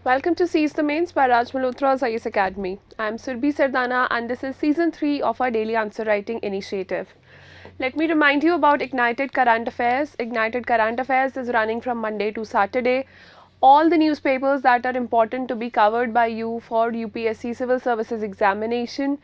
Welcome to Seize the Mains by Malhotra's IS Academy. I am Surbhi Sardana and this is season 3 of our daily answer writing initiative. Let me remind you about Ignited Current Affairs. Ignited Current Affairs is running from Monday to Saturday. All the newspapers that are important to be covered by you for UPSC Civil Services examination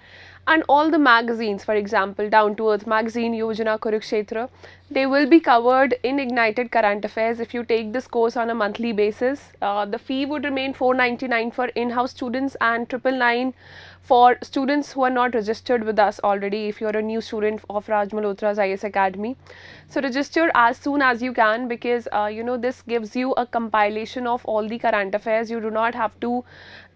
and all the magazines, for example, Down to Earth magazine, Yojana Kurukshetra, they will be covered in Ignited Current Affairs if you take this course on a monthly basis. The fee would remain $499 for in-house students and $999 for students who are not registered with us already if you are a new student of Raj Malhotra's IS Academy. So register as soon as you can because this gives you a compilation of all the current affairs. You do not have to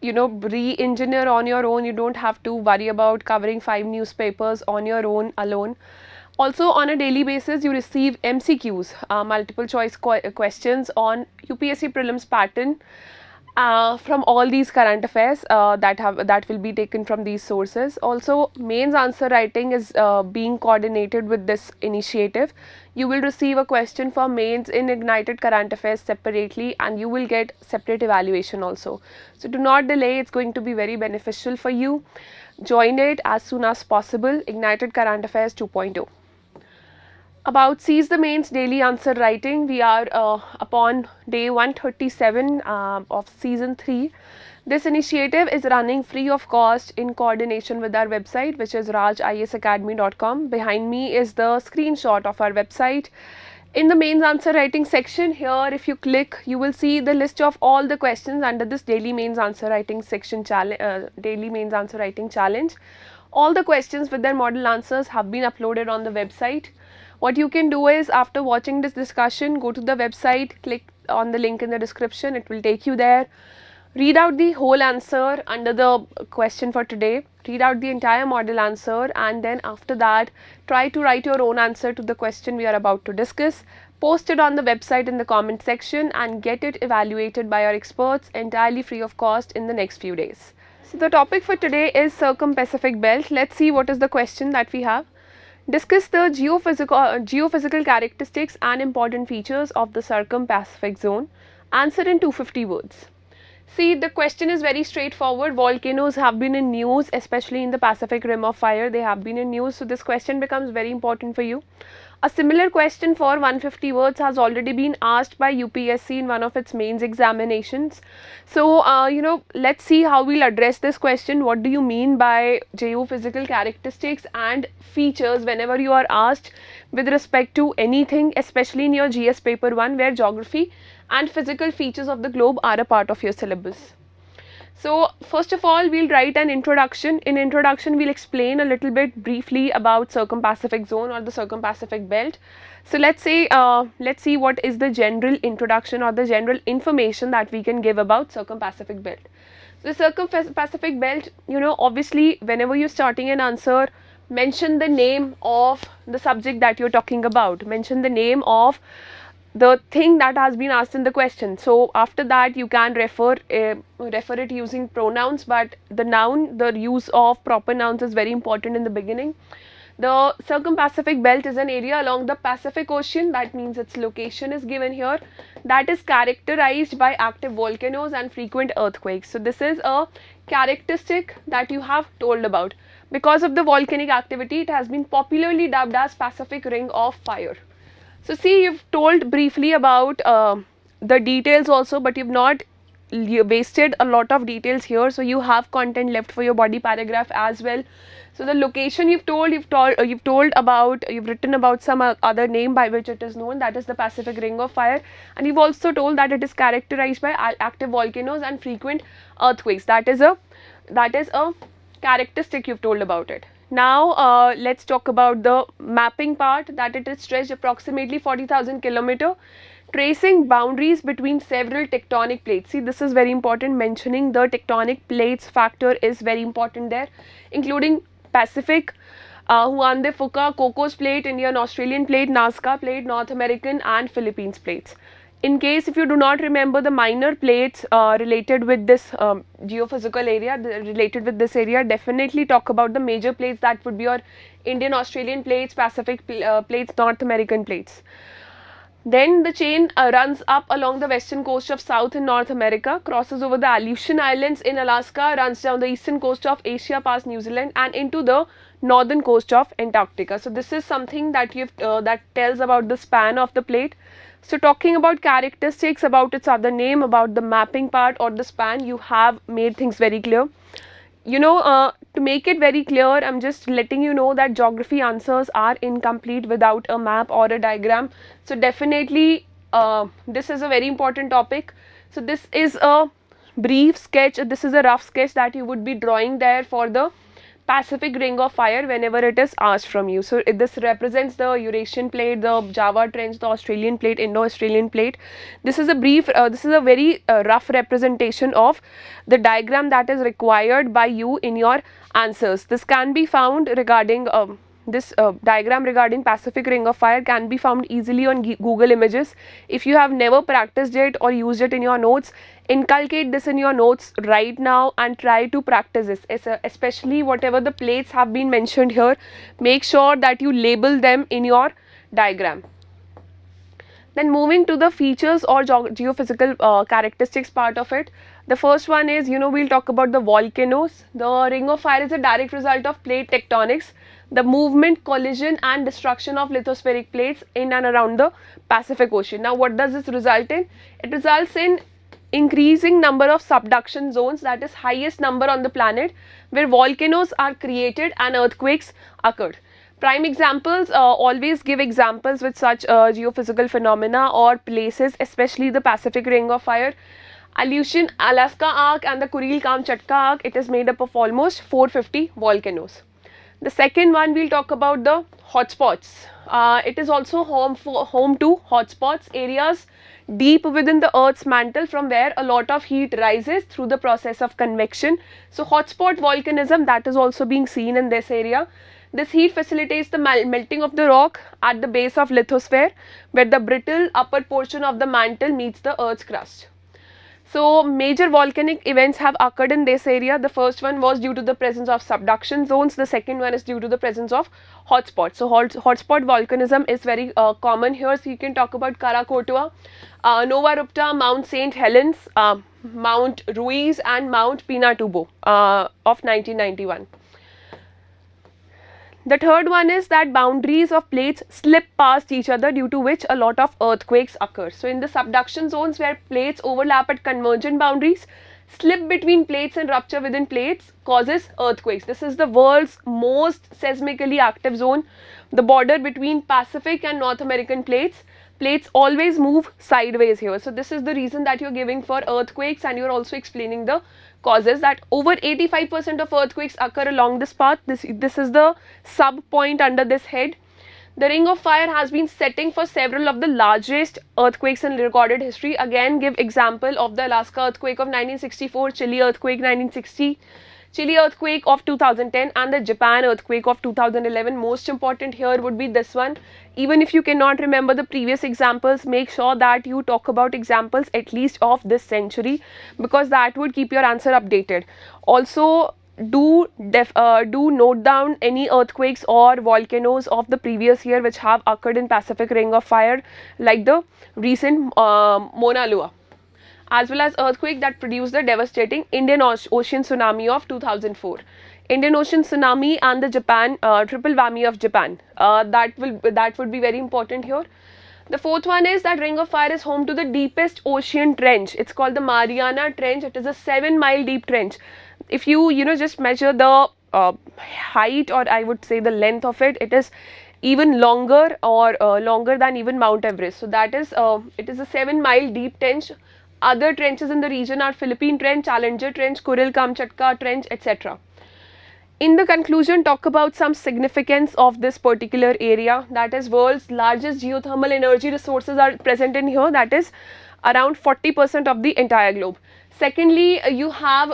re-engineer on your own. You don't have to worry about covering 5 newspapers on your own alone. Also on a daily basis you receive MCQs, multiple choice questions on UPSC prelims pattern from all these current affairs that will be taken from these sources. Also mains answer writing is being coordinated with this initiative. You will receive a question for mains in Ignited Current Affairs separately and you will get separate evaluation also. So do not delay, it's going to be very beneficial for you. Join it as soon as possible. Ignited Current Affairs 2.0. About Seize the Mains daily answer writing, we are upon day 137 of season 3. This initiative is running free of cost in coordination with our website, which is rajisacademy.com. Behind me is the screenshot of our website. In the mains answer writing section here, if you click, you will see the list of all the questions under this daily mains answer writing section daily mains answer writing challenge. All the questions with their model answers have been uploaded on the website. What you can do is, after watching this discussion, go to the website, click on the link in the description, it will take you there. Read out the whole answer under the question for today, read out the entire model answer, and then after that try to write your own answer to the question we are about to discuss. Post it on the website in the comment section and get it evaluated by our experts entirely free of cost in the next few days. So the topic for today is Circum-Pacific Belt. Let's see what is the question that we have. Discuss the geophysical characteristics and important features of the Circum-Pacific zone. Answer in 250 words. See, the question is very straightforward. Volcanoes have been in news, especially in the Pacific Rim of Fire. They have been in news, so this question becomes very important for you. A similar question for 150 words has already been asked by UPSC in one of its mains examinations. So, let's see how we'll address this question. What do you mean by geophysical characteristics and features whenever you are asked with respect to anything, especially in your GS paper 1 where geography and physical features of the globe are a part of your syllabus. So first of all, we'll write an introduction. In introduction, we'll explain a little bit briefly about Circum-Pacific zone or the Circum-Pacific belt. So let's see what is the general introduction or the general information that we can give about Circum-Pacific belt. The Circum-Pacific belt, obviously whenever you're starting an answer, mention the name of the subject that you're talking about. Mention the name of the thing that has been asked in the question. So after that you can refer it using pronouns, but the use of proper nouns is very important in the beginning. The Circum-Pacific belt is an area along the Pacific Ocean, that means its location is given here, that is characterized by active volcanoes and frequent earthquakes. So this is a characteristic that you have told about. Because of the volcanic activity, it has been popularly dubbed as Pacific Ring of Fire. So see, you've told briefly about the details also, but you've not wasted a lot of details here, so you have content left for your body paragraph as well. So the location you've written about some other name by which it is known, that is the Pacific Ring of Fire, and you've also told that it is characterized by active volcanoes and frequent earthquakes. That is a characteristic you've told about it. Now let's talk about the mapping part, that it is stretched approximately 40,000 km, tracing boundaries between several tectonic plates. See, this is very important. Mentioning the tectonic plates factor is very important there, including Pacific, Juan de Fuca, Cocos Plate, Indian Australian Plate, Nazca Plate, North American and Philippines plates. In case if you do not remember the minor plates related with this geophysical area, related with this area, definitely talk about the major plates, that would be your Indian Australian plates, Pacific plates, North American plates. Then the chain runs up along the western coast of South and North America, crosses over the Aleutian Islands in Alaska, runs down the eastern coast of Asia past New Zealand and into the northern coast of Antarctica. So this is something that that tells about the span of the plate. So talking about characteristics, about its other name, about the mapping part or the span, you have made things very clear. To make it very clear, I'm just letting you know that geography answers are incomplete without a map or a diagram. So definitely this is a very important topic. So this is a brief sketch, this is a rough sketch that you would be drawing there for the Pacific Ring of Fire whenever it is asked from you. So this represents the Eurasian plate, the Java Trench, the Australian plate, Indo-Australian plate. This is a brief, this is a very rough representation of the diagram that is required by you in your answers. This can be found regarding this diagram regarding Pacific Ring of Fire can be found easily on Google Images. If you have never practiced it or used it in your notes, inculcate this in your notes right now and try to practice this, especially whatever the plates have been mentioned here. Make sure that you label them in your diagram. Then moving to the features or geophysical characteristics part of it. The first one is, we'll talk about the volcanoes. The Ring of Fire is a direct result of plate tectonics, the movement, collision and destruction of lithospheric plates in and around the Pacific Ocean. Now what does this result in? It results in increasing number of subduction zones, that is highest number on the planet, where volcanoes are created and earthquakes occurred. Prime examples, always give examples with such geophysical phenomena or places, especially the Pacific Ring of Fire. Aleutian Alaska Arc and the Kuril-Kamchatka Arc, it is made up of almost 450 volcanoes. The second one, we'll talk about the hotspots. It is also home to hotspots, areas deep within the Earth's mantle from where a lot of heat rises through the process of convection. So hotspot volcanism, that is also being seen in this area. This heat facilitates the melting of the rock at the base of lithosphere, where the brittle upper portion of the mantle meets the Earth's crust. So major volcanic events have occurred in this area. The first one was due to the presence of subduction zones. The second one is due to the presence of hotspots. So hotspot volcanism is very common here. So you can talk about Karakotua, Nova Rupta, Mount St. Helens, Mount Ruiz and Mount Pinatubo of 1991. The third one is that boundaries of plates slip past each other, due to which a lot of earthquakes occur. So in the subduction zones where plates overlap at convergent boundaries, slip between plates and rupture within plates causes earthquakes. This is the world's most seismically active zone. The border between Pacific and North American plates always move sideways here. So this is the reason that you're giving for earthquakes, and you're also explaining the causes that over 85% of earthquakes occur along this path. This is the sub point under this head. The Ring of Fire has been setting for several of the largest earthquakes in recorded history. Again, give example of the Alaska earthquake of 1964, Chile earthquake 1960, Chile earthquake of 2010 and the Japan earthquake of 2011. Most important here would be this one. Even if you cannot remember the previous examples, make sure that you talk about examples at least of this century, because that would keep your answer updated. Also, do note down any earthquakes or volcanoes of the previous year which have occurred in Pacific Ring of Fire, like the recent Mauna Loa, as well as earthquake that produced the devastating Indian Ocean tsunami of 2004. Indian Ocean tsunami and the Japan triple whammy of Japan. That would be very important here. The fourth one is that Ring of Fire is home to the deepest ocean trench. It's called the Mariana Trench. It is a 7-mile deep trench. If you just measure the height, or I would say the length of it, it is even longer, or longer than even Mount Everest. So that is it is a 7-mile deep trench. Other trenches in the region are Philippine Trench, Challenger Trench, Kuril-Kamchatka Trench, etc. In the conclusion, talk about some significance of this particular area. That is, world's largest geothermal energy resources are present in here. That is around 40% of the entire globe. Secondly, you have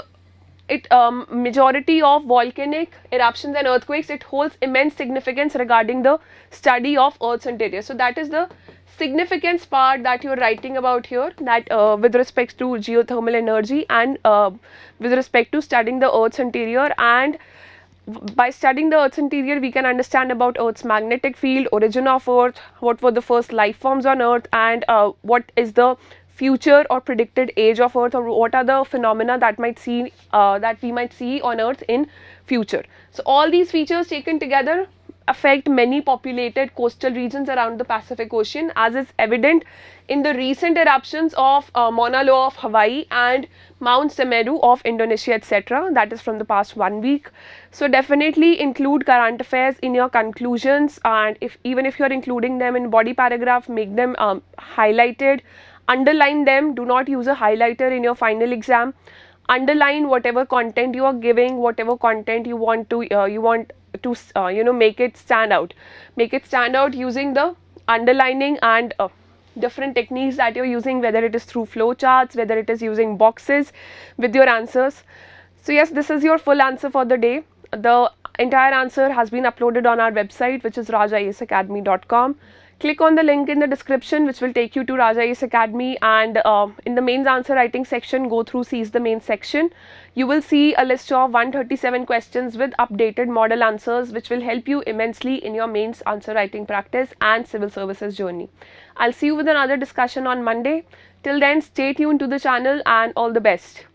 majority of volcanic eruptions and earthquakes. It holds immense significance regarding the study of Earth's interior. So that is the significance part that you are writing about here, that with respect to geothermal energy and with respect to studying the Earth's interior, and by studying the Earth's interior, we can understand about Earth's magnetic field, origin of Earth, what were the first life forms on Earth, and what is the future or predicted age of Earth, or what are the phenomena that we might see on Earth in future. So all these features taken together affect many populated coastal regions around the Pacific Ocean, as is evident in the recent eruptions of Mauna Loa of Hawaii and Mount Semeru of Indonesia, etc. That is from the past 1 week. So definitely include current affairs in your conclusions, and even if you are including them in body paragraph, make them highlighted, underline them. Do not use a highlighter in your final exam. Underline whatever content you are giving, whatever content you want to make it stand out. Make it stand out using the underlining and different techniques that you're using, whether it is through flow charts, whether it is using boxes with your answers. So yes, this is your full answer for the day. The entire answer has been uploaded on our website, which is rajasacademy.com. Click on the link in the description, which will take you to Raja Ace Academy, and in the mains answer writing section, go through Seize the Mains section. You will see a list of 137 questions with updated model answers, which will help you immensely in your mains answer writing practice and civil services journey. I'll see you with another discussion on Monday. Till then, stay tuned to the channel and all the best.